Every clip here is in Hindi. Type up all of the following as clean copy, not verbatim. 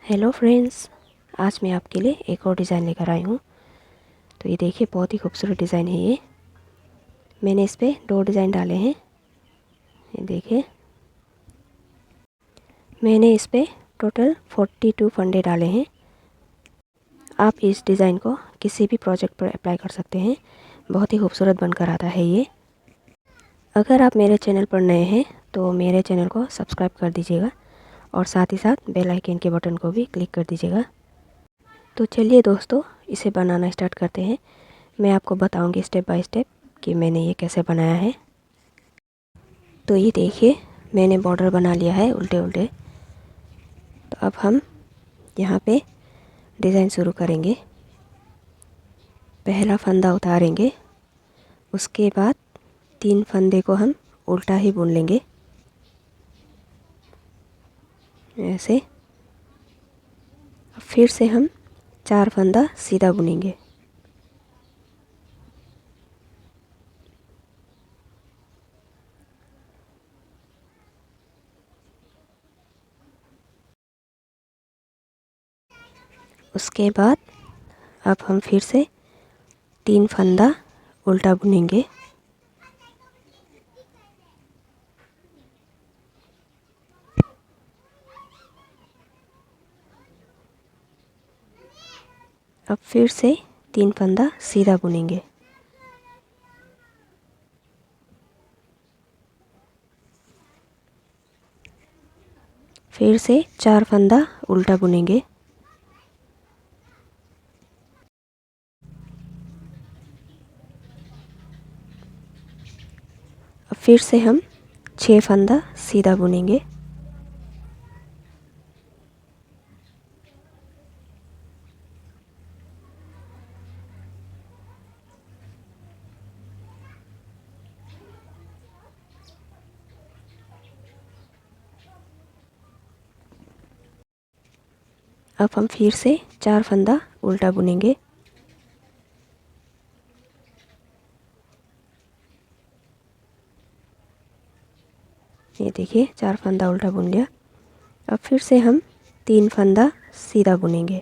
हेलो फ्रेंड्स, आज मैं आपके लिए एक और डिज़ाइन लेकर आई हूँ। तो ये देखिए, बहुत ही खूबसूरत डिज़ाइन है ये। मैंने इस पे 2 डिज़ाइन डाले हैं। ये देखिए, मैंने इस पे टोटल 42 फंदे डाले हैं। आप इस डिज़ाइन को किसी भी प्रोजेक्ट पर अप्लाई कर सकते हैं। बहुत ही खूबसूरत बनकर आता है ये। अगर आप मेरे चैनल पर नए हैं तो मेरे चैनल को सब्सक्राइब कर दीजिएगा और साथ ही साथ बेल आइकन के बटन को भी क्लिक कर दीजिएगा। तो चलिए दोस्तों, इसे बनाना स्टार्ट करते हैं। मैं आपको बताऊंगी स्टेप बाय स्टेप कि मैंने ये कैसे बनाया है। तो ये देखिए, मैंने बॉर्डर बना लिया है उल्टे उल्टे। तो अब हम यहाँ पे डिज़ाइन शुरू करेंगे। पहला फंदा उतारेंगे, उसके बाद 3 फंदे को हम उल्टा ही बुन लेंगे ऐसे। फिर से हम 4 फंदा सीधा बुनेंगे। उसके बाद अब हम फिर से 3 फंदा उल्टा बुनेंगे। अब फिर से 3 फंदा सीधा बुनेंगे। फिर से 4 फंदा उल्टा बुनेंगे। अब फिर से हम 6 फंदा सीधा बुनेंगे। अब हम फिर से 4 फंदा उल्टा बुनेंगे। ये देखिए, 4 फंदा उल्टा बुन लिया। अब फिर से हम 3 फंदा सीधा बुनेंगे।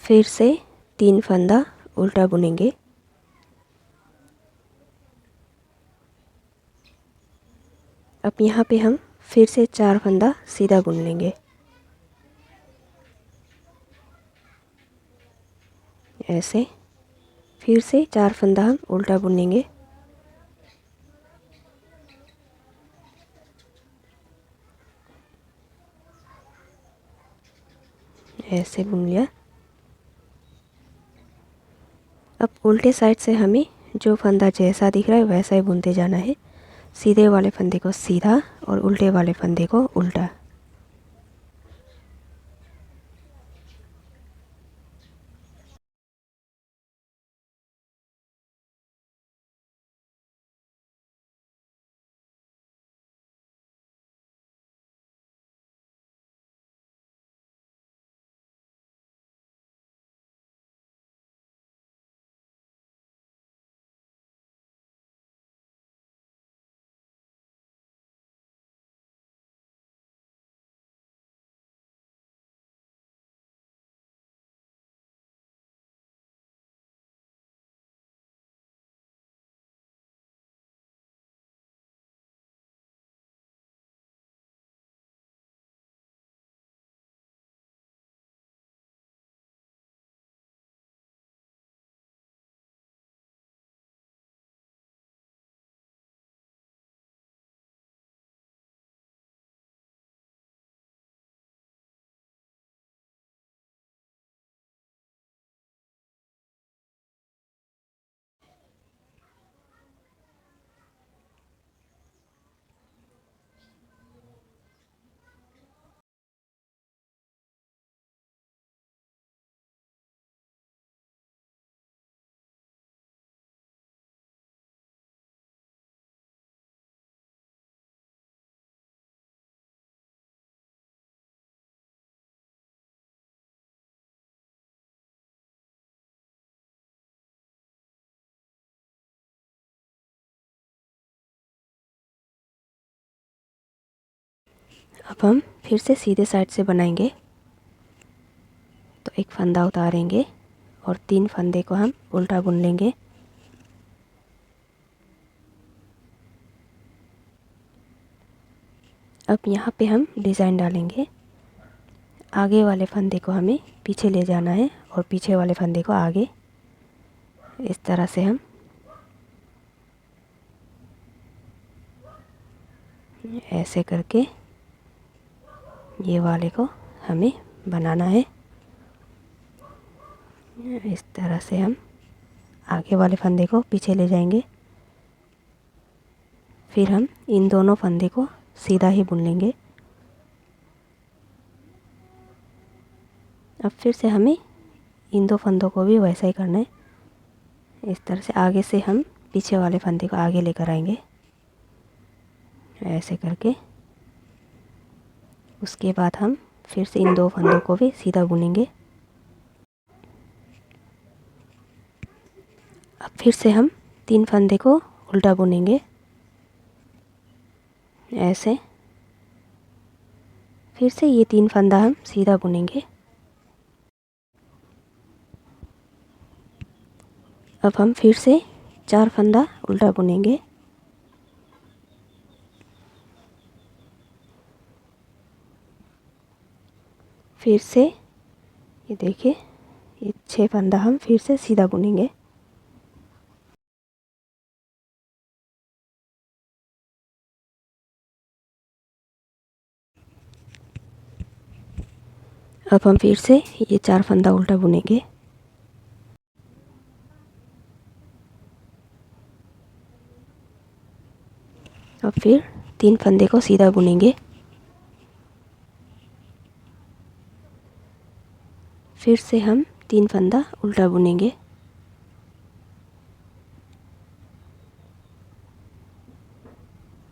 फिर से 3 फंदा उल्टा बुनेंगे। अब यहाँ पे हम फिर से 4 फंदा सीधा बुन लेंगे ऐसे। फिर से 4 फंदा हम उल्टा बुनेंगे। ऐसे बुन लिया। अब उल्टे साइड से हमें जो फंदा जैसा दिख रहा है वैसा ही बुनते जाना है। सीधे वाले फंदे को सीधा और उल्टे वाले फंदे को उल्टा। अब हम फिर से सीधे साइड से बनाएंगे। तो एक फंदा उतारेंगे और 3 फंदे को हम उल्टा बुन लेंगे। अब यहाँ पे हम डिज़ाइन डालेंगे। आगे वाले फंदे को हमें पीछे ले जाना है और पीछे वाले फंदे को आगे। इस तरह से हम ऐसे करके ये वाले को हमें बनाना है। इस तरह से हम आगे वाले फंदे को पीछे ले जाएंगे। फिर हम इन दोनों फंदे को सीधा ही बुन लेंगे। अब फिर से हमें इन 2 फंदों को भी वैसा ही करना है। इस तरह से आगे से हम पीछे वाले फंदे को आगे लेकर आएंगे, ऐसे करके। उसके बाद हम फिर से इन 2 फंदों को भी सीधा बुनेंगे। अब फिर से हम 3 फंदे को उल्टा बुनेंगे, ऐसे। फिर से ये 3 फंदा हम सीधा बुनेंगे। अब हम फिर से 4 फंदा उल्टा बुनेंगे। फिर से ये देखिए, ये 6 फंदा हम फिर से सीधा बुनेंगे। अब हम फिर से ये 4 फंदा उल्टा बुनेंगे। अब फिर 3 फंदे को सीधा बुनेंगे। फिर से हम 3 फंदा उल्टा बुनेंगे।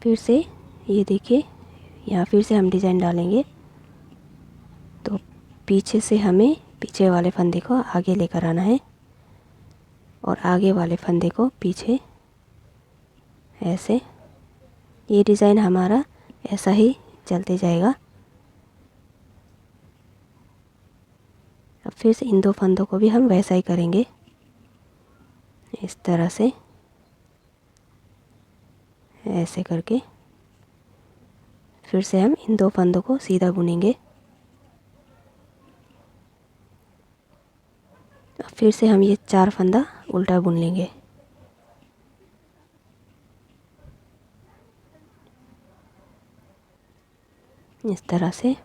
फिर से ये देखिए, यहाँ फिर से हम डिज़ाइन डालेंगे। तो पीछे से हमें पीछे वाले फंदे को आगे लेकर आना है और आगे वाले फंदे को पीछे, ऐसे। ये डिज़ाइन हमारा ऐसा ही चलते जाएगा। अब फिर से इन 2 फंदों को भी हम वैसा ही करेंगे, इस तरह से, ऐसे करके। फिर से हम इन 2 फंदों को सीधा बुनेंगे। फिर से हम ये 4 फंदा उल्टा बुन लेंगे। इस तरह से।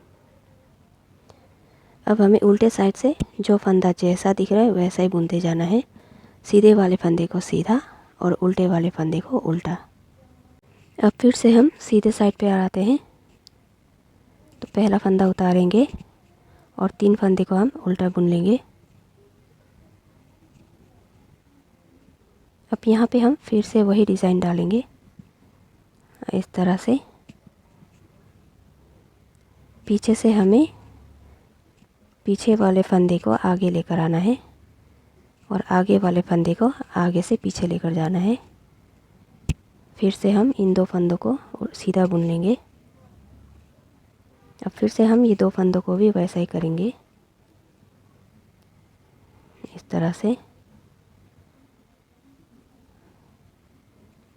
अब हमें उल्टे साइड से जो फंदा जैसा दिख रहा है वैसा ही बुनते जाना है। सीधे वाले फंदे को सीधा और उल्टे वाले फंदे को उल्टा। अब फिर से हम सीधे साइड पे आते हैं। तो पहला फंदा उतारेंगे और 3 फंदे को हम उल्टा बुन लेंगे। अब यहाँ पे हम फिर से वही डिज़ाइन डालेंगे, इस तरह से। पीछे से हमें पीछे वाले फंदे को आगे लेकर आना है और आगे वाले फंदे को आगे से पीछे लेकर जाना है। फिर से हम इन 2 फंदों को सीधा बुन लेंगे। अब फिर से हम ये 2 फंदों को भी वैसा ही करेंगे, इस तरह से।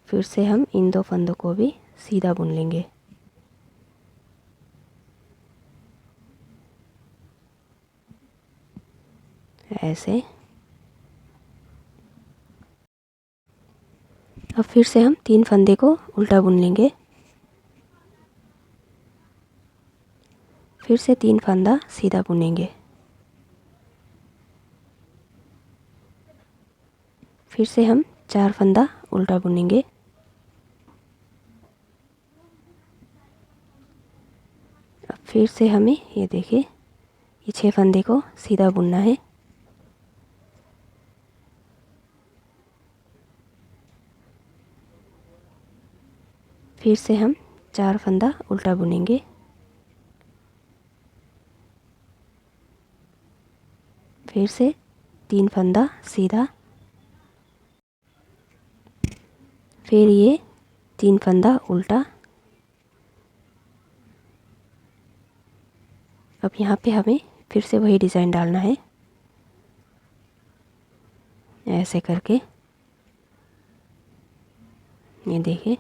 फिर से हम इन 2 फंदों को भी सीधा बुन लेंगे, ऐसे। अब फिर से हम 3 फंदे को उल्टा बुन लेंगे। फिर से 3 फंदा सीधा बुनेंगे। फिर से हम 4 फंदा उल्टा बुनेंगे। अब फिर से हमें ये देखिए, ये 6 फंदे को सीधा बुनना है। फिर से हम 4 फंदा उल्टा बुनेंगे। फिर से 3 फंदा सीधा। फिर ये 3 फंदा उल्टा। अब यहाँ पे हमें फिर से वही डिज़ाइन डालना है, ऐसे करके। ये देखिए,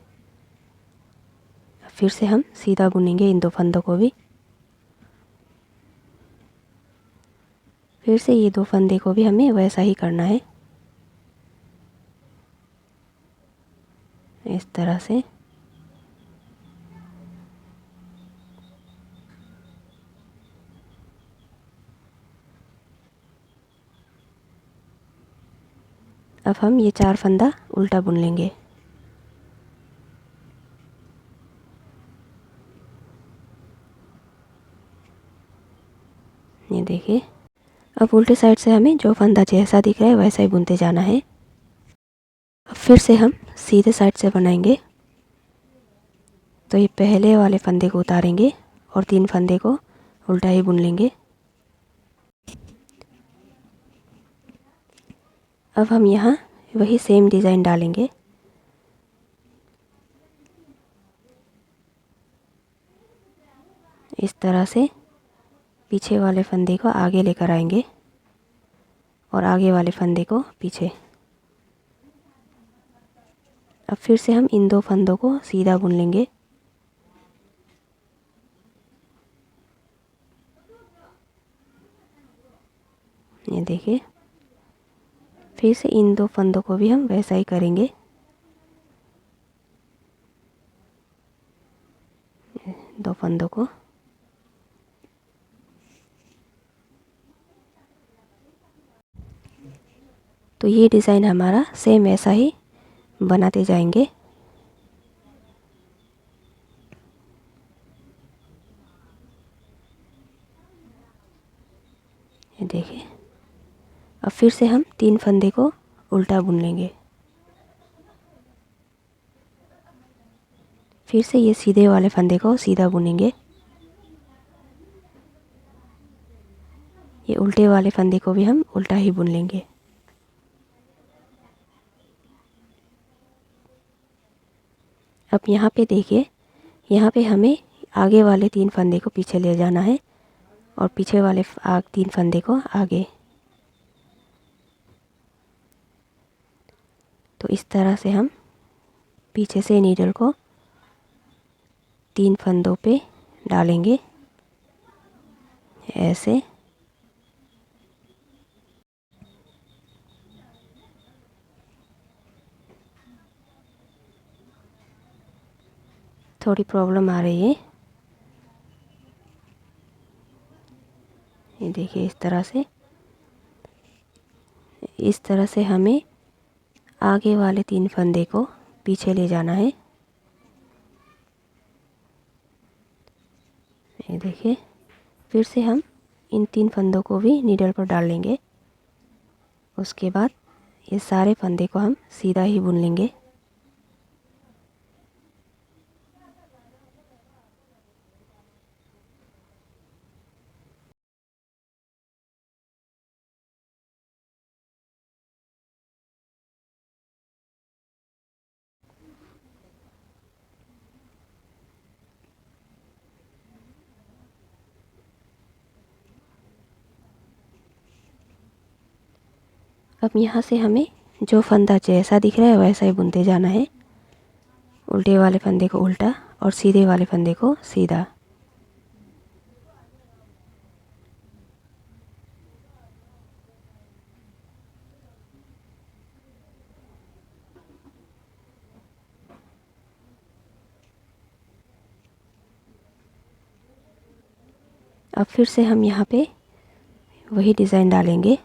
फिर से हम सीधा बुनेंगे इन 2 फंदों को भी। फिर से ये 2 फंदे को भी हमें वैसा ही करना है, इस तरह से। अब हम ये 4 फंदा उल्टा बुन लेंगे। ये देखिए, अब उल्टे साइड से हमें जो फंदा जैसा दिख रहा है वैसा ही बुनते जाना है। अब फिर से हम सीधे साइड से बनाएंगे। तो ये पहले वाले फंदे को उतारेंगे और 3 फंदे को उल्टा ही बुन लेंगे। अब हम यहाँ वही सेम डिज़ाइन डालेंगे। इस तरह से पीछे वाले फंदे को आगे लेकर आएंगे और आगे वाले फंदे को पीछे। अब फिर से हम इन 2 फंदों को सीधा बुन लेंगे। ये देखिए, फिर से इन 2 फंदों को भी हम वैसा ही करेंगे। 2 फंदों को। तो ये डिज़ाइन हमारा सेम ऐसा ही बनाते जाएंगे। ये देखिए, अब फिर से हम 3 फंदे को उल्टा बुन लेंगे। फिर से ये सीधे वाले फंदे को सीधा बुनेंगे। ये उल्टे वाले फंदे को भी हम उल्टा ही बुन लेंगे। अब यहाँ पे देखिए, यहाँ पे हमें आगे वाले 3 फंदे को पीछे ले जाना है और पीछे वाले 3 फंदे को आगे। तो इस तरह से हम पीछे से नीडल को 3 फंदों पे डालेंगे, ऐसे। थोड़ी प्रॉब्लम आ रही है। ये देखिए, इस तरह से हमें आगे वाले 3 फंदे को पीछे ले जाना है। ये देखिए, फिर से हम इन 3 फंदों को भी नीडल पर डाल लेंगे। उसके बाद ये सारे फंदे को हम सीधा ही बुन लेंगे। अब यहाँ से हमें जो फंदा जैसा दिख रहा है वैसा ही बुनते जाना है। उल्टे वाले फंदे को उल्टा और सीधे वाले फंदे को सीधा। अब फिर से हम यहाँ पे वही डिज़ाइन डालेंगे,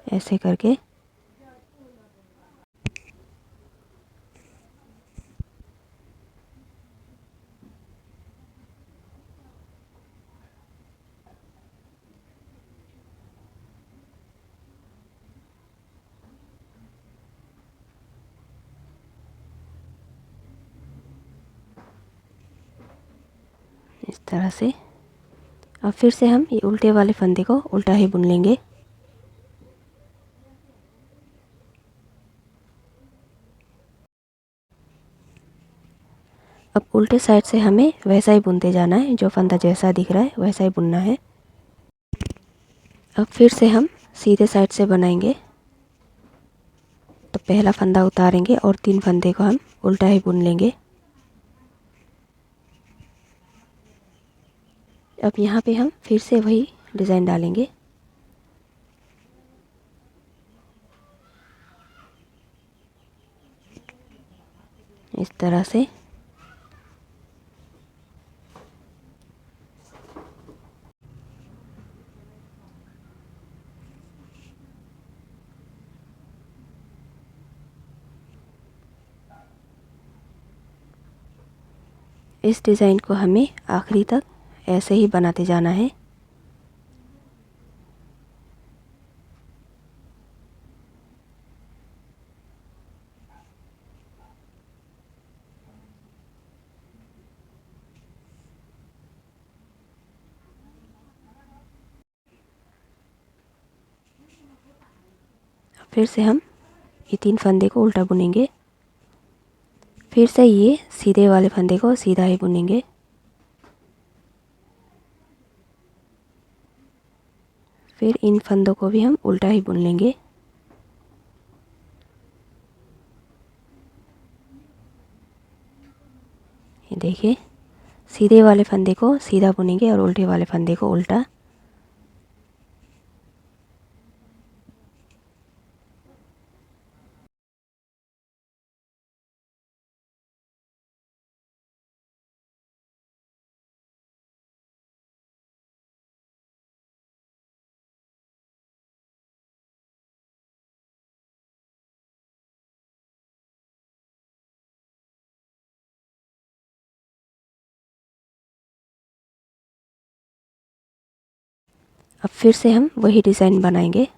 ऐसे करके। इस तरह से। अब फिर से हम ये उल्टे वाले फंदे को उल्टा ही बुन लेंगे। अब उल्टे साइड से हमें वैसा ही बुनते जाना है, जो फंदा जैसा दिख रहा है वैसा ही बुनना है। अब फिर से हम सीधे साइड से बनाएंगे। तो पहला फंदा उतारेंगे और 3 फंदे को हम उल्टा ही बुन लेंगे। अब यहाँ पे हम फिर से वही डिज़ाइन डालेंगे। इस तरह से इस डिज़ाइन को हमें आखिरी तक ऐसे ही बनाते जाना है। फिर से हम ये 3 फंदे को उल्टा बुनेंगे। फिर से ये सीधे वाले फंदे को सीधा ही बुनेंगे। फिर इन फंदों को भी हम उल्टा ही बुन लेंगे। ये देखिए, सीधे वाले फंदे को सीधा बुनेंगे और उल्टे वाले फंदे को उल्टा। अब फिर से हम वही डिज़ाइन बनाएंगे।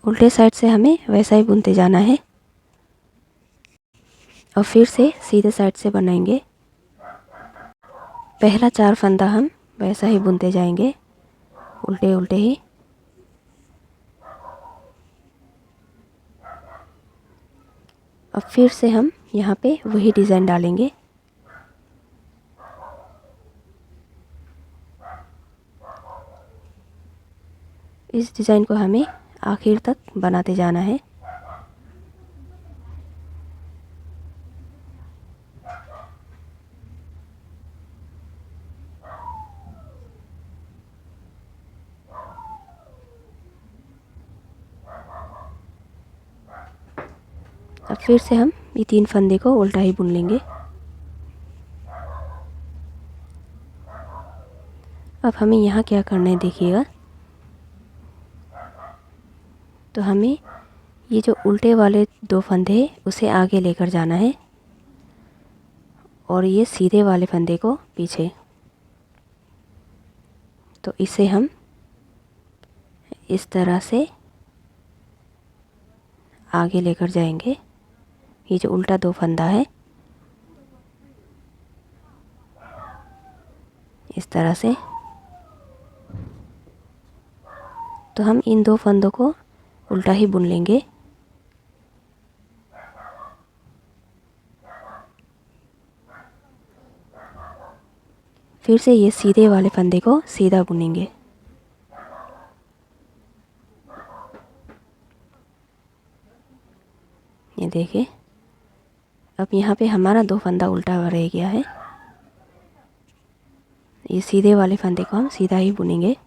उल्टे साइड से हमें वैसा ही बुनते जाना है और फिर से सीधे साइड से बनाएंगे। पहला 4 फंदा हम वैसा ही बुनते जाएंगे, उल्टे उल्टे ही। अब फिर से हम यहाँ पे वही डिज़ाइन डालेंगे। इस डिज़ाइन को हमें आखिर तक बनाते जाना है। अब फिर से हम ये 3 फंदे को उल्टा ही बुन लेंगे। अब हमें यहाँ क्या करना है देखिएगा। तो हमें ये जो उल्टे वाले 2 फंदे हैं उसे आगे लेकर जाना है और ये सीधे वाले फंदे को पीछे। तो इसे हम इस तरह से आगे लेकर जाएंगे। ये जो उल्टा 2 फंदा है इस तरह से। तो हम इन 2 फंदों को उल्टा ही बुन लेंगे। फिर से ये सीधे वाले फंदे को सीधा बुनेंगे। ये देखिए, अब यहाँ पे हमारा 2 फंदा उल्टा रह गया है। ये सीधे वाले फंदे को हम सीधा ही बुनेंगे।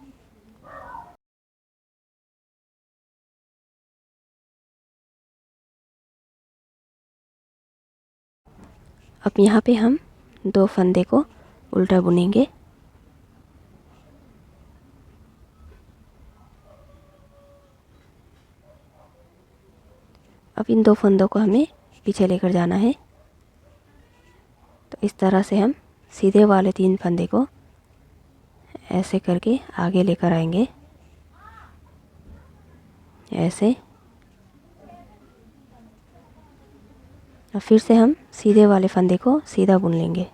अब यहाँ पे हम 2 फंदे को उल्टा बुनेंगे। अब इन 2 फंदों को हमें पीछे लेकर जाना है। तो इस तरह से हम सीधे वाले 3 फंदे को ऐसे करके आगे लेकर आएंगे, ऐसे। और फिर से हम सीधे वाले फंदे को सीधा बुन लेंगे।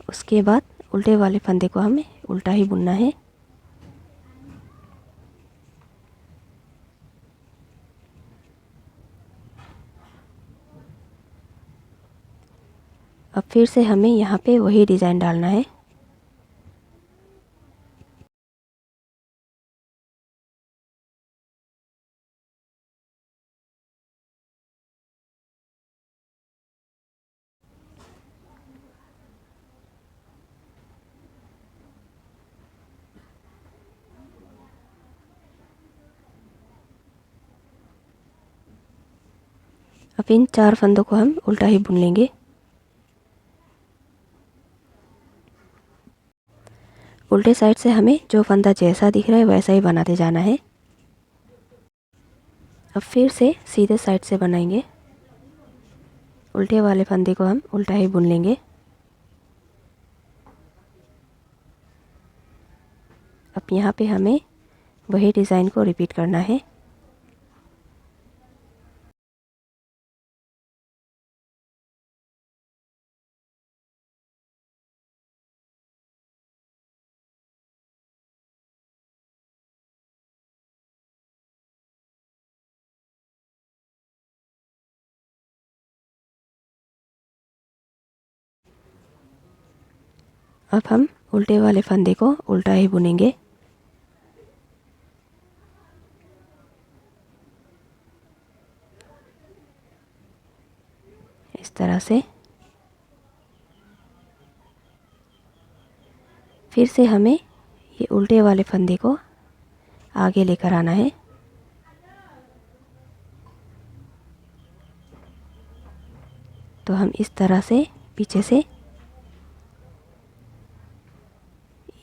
उसके बाद उल्टे वाले फंदे को हमें उल्टा ही बुनना है। अब फिर से हमें यहाँ पे वही डिज़ाइन डालना है। अब इन 4 फंदों को हम उल्टा ही बुन लेंगे। उल्टे साइड से हमें जो फंदा जैसा दिख रहा है वैसा ही बनाते जाना है। अब फिर से सीधे साइड से बनाएंगे। उल्टे वाले फंदे को हम उल्टा ही बुन लेंगे। अब यहाँ पे हमें वही डिज़ाइन को रिपीट करना है। अब हम उल्टे वाले फंदे को उल्टा ही बुनेंगे। इस तरह से। फिर से हमें ये उल्टे वाले फंदे को आगे लेकर आना है। तो हम इस तरह से पीछे से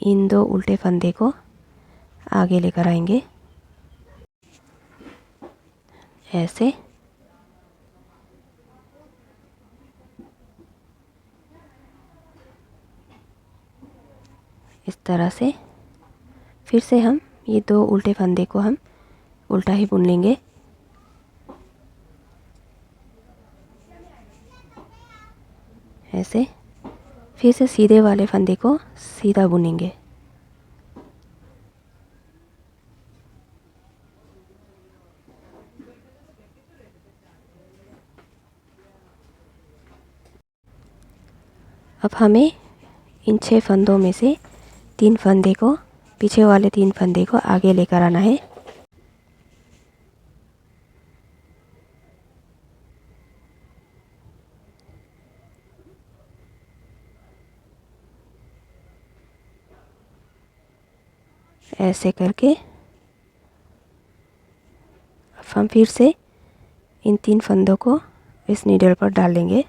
इन 2 उल्टे फंदे को आगे लेकर आएंगे, ऐसे। इस तरह से। फिर से हम ये 2 उल्टे फंदे को हम उल्टा ही बुन लेंगे, ऐसे। फिर से सीधे वाले फंदे को सीधा बुनेंगे। अब हमें इन 6 फंदों में से 3 फंदे को, पीछे वाले 3 फंदे को आगे लेकर आना है। ऐसे करके अब हम फिर से इन 3 फंदों को इस नीडल पर डाल लेंगे।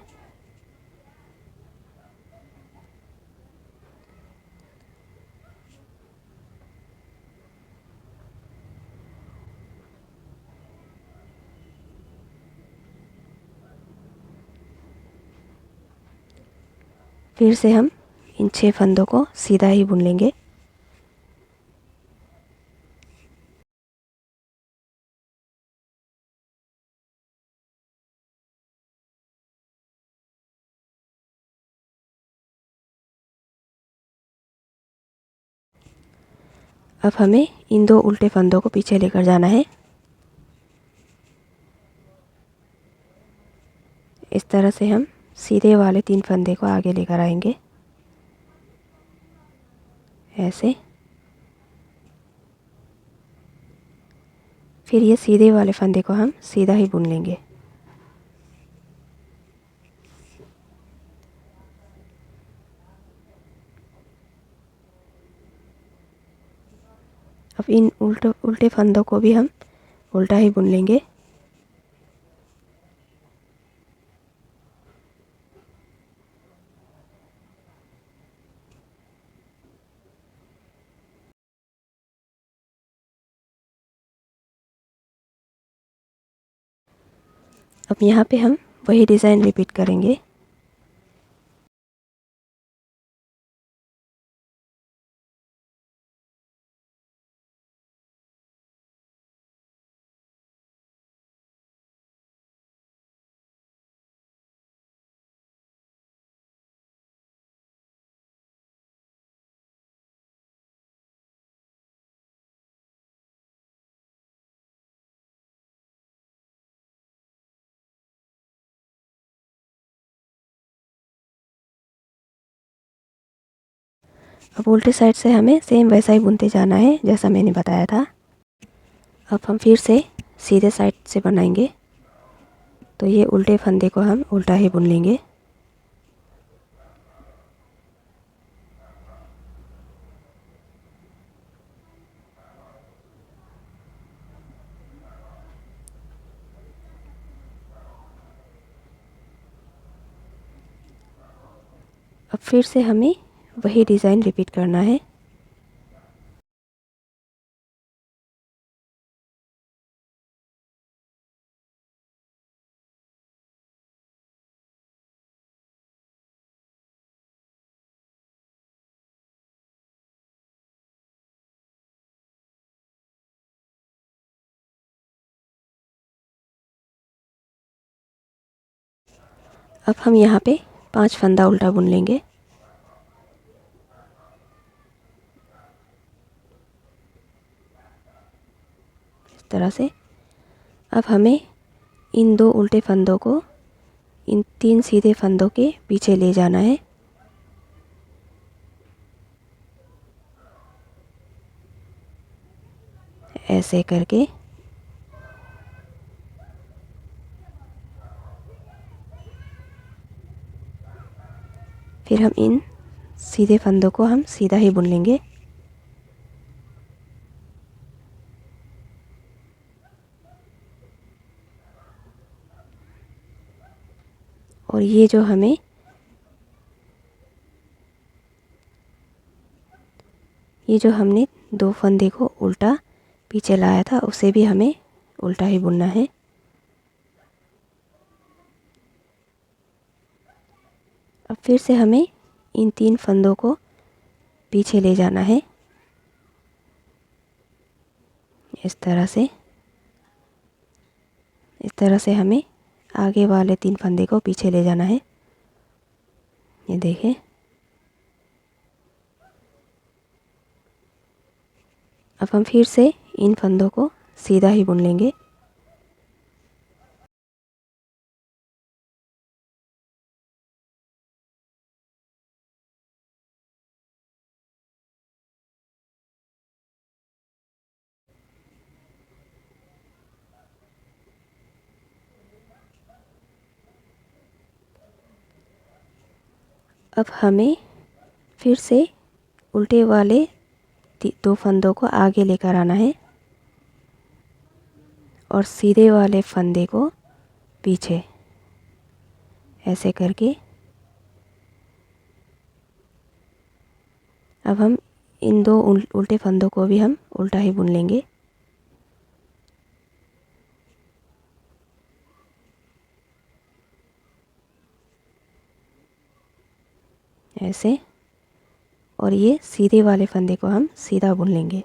फिर से हम इन 6 फंदों को सीधा ही बुन लेंगे। अब हमें इन 2 उल्टे फंदों को पीछे लेकर जाना है। इस तरह से हम सीधे वाले 3 फंदे को आगे लेकर आएंगे, ऐसे। फिर ये सीधे वाले फंदे को हम सीधा ही बुन लेंगे। अब इन उल्टे फंदों को भी हम उल्टा ही बुन लेंगे। अब यहाँ पे हम वही डिज़ाइन रिपीट करेंगे। अब उल्टे साइड से हमें सेम वैसा ही बुनते जाना है जैसा मैंने बताया था। अब हम फिर से सीधे साइड से बनाएंगे, तो ये उल्टे फंदे को हम उल्टा ही बुन लेंगे। अब फिर से हमें वही डिज़ाइन रिपीट करना है। अब हम यहाँ पे 5 फंदा उल्टा बुन लेंगे। इस तरह से। अब हमें इन 2 उल्टे फंदों को इन 3 सीधे फंदों के पीछे ले जाना है। ऐसे करके फिर हम इन सीधे फंदों को हम सीधा ही बुन लेंगे। और ये जो हमने 2 फंदे को उल्टा पीछे लाया था, उसे भी हमें उल्टा ही बुनना है। अब फिर से हमें इन 3 फंदों को पीछे ले जाना है। इस तरह से हमें आगे वाले 3 फंदे को पीछे ले जाना है। ये देखें। अब हम फिर से इन फंदों को सीधा ही बुन लेंगे। अब हमें फिर से उल्टे वाले 2 फंदों को आगे लेकर आना है और सीधे वाले फंदे को पीछे, ऐसे करके। अब हम इन 2 उल्टे फंदों को भी हम उल्टा ही बुन लेंगे। ऐसे। और ये सीधे वाले फंदे को हम सीधा बुन लेंगे।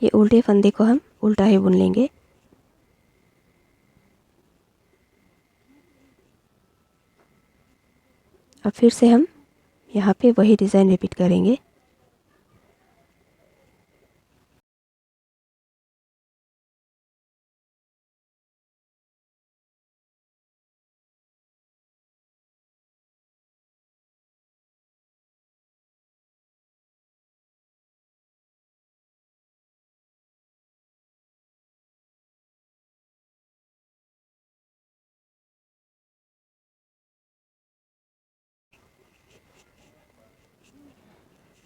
ये उल्टे फंदे को हम उल्टा ही बुन लेंगे। अब फिर से हम यहाँ पे वही डिज़ाइन रिपीट करेंगे।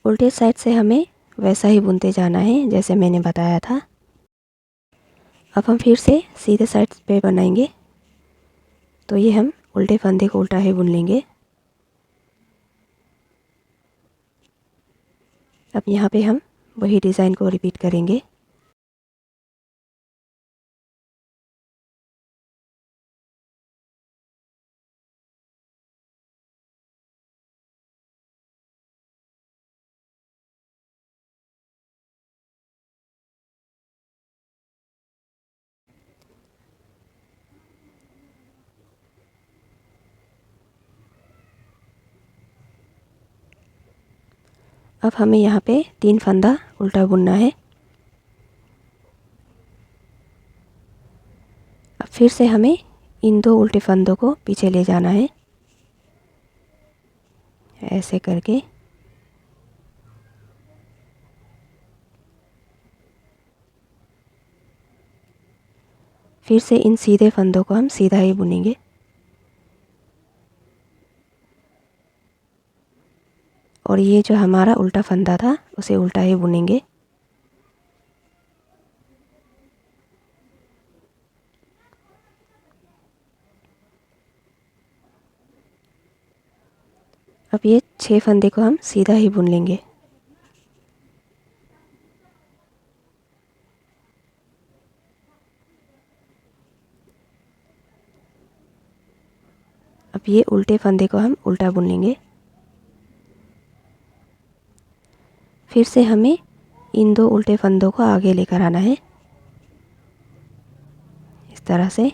उल्टे साइड से हमें वैसा ही बुनते जाना है जैसे मैंने बताया था। अब हम फिर से सीधे साइड पे बनाएंगे, तो ये हम उल्टे फंदे को उल्टा ही बुन लेंगे। अब यहाँ पे हम वही डिज़ाइन को रिपीट करेंगे। अब हमें यहाँ पे 3 फंदा उल्टा बुनना है। अब फिर से हमें इन 2 उल्टे फंदों को पीछे ले जाना है, ऐसे करके। फिर से इन सीधे फंदों को हम सीधा ही बुनेंगे। और ये जो हमारा उल्टा फंदा था उसे उल्टा ही बुनेंगे। अब ये 6 फंदे को हम सीधा ही बुन लेंगे। अब ये उल्टे फंदे को हम उल्टा बुन लेंगे। फिर से हमें इन 2 उल्टे फंदों को आगे लेकर आना है, इस तरह से।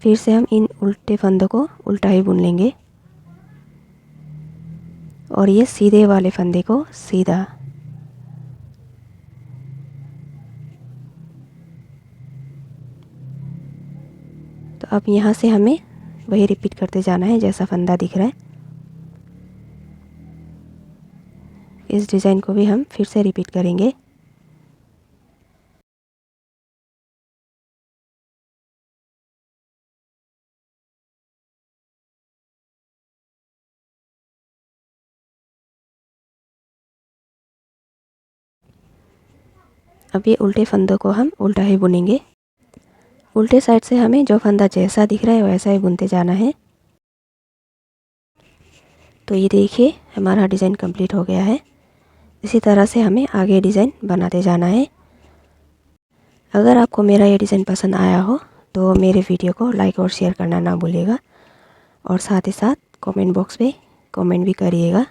फिर से हम इन उल्टे फंदों को उल्टा ही बुन लेंगे और ये सीधे वाले फंदे को सीधा। तो अब यहाँ से हमें वही रिपीट करते जाना है जैसा फंदा दिख रहा है। इस डिज़ाइन को भी हम फिर से रिपीट करेंगे। अब ये उल्टे फंदों को हम उल्टा ही बुनेंगे। उल्टे साइड से हमें जो फंदा जैसा दिख रहा है वैसा ही बुनते जाना है। तो ये देखिए हमारा डिज़ाइन कंप्लीट हो गया है। इसी तरह से हमें आगे डिज़ाइन बनाते जाना है। अगर आपको मेरा ये डिज़ाइन पसंद आया हो तो मेरे वीडियो को लाइक और शेयर करना ना भूलिएगा और साथ ही साथ कमेंट बॉक्स में कमेंट भी करिएगा।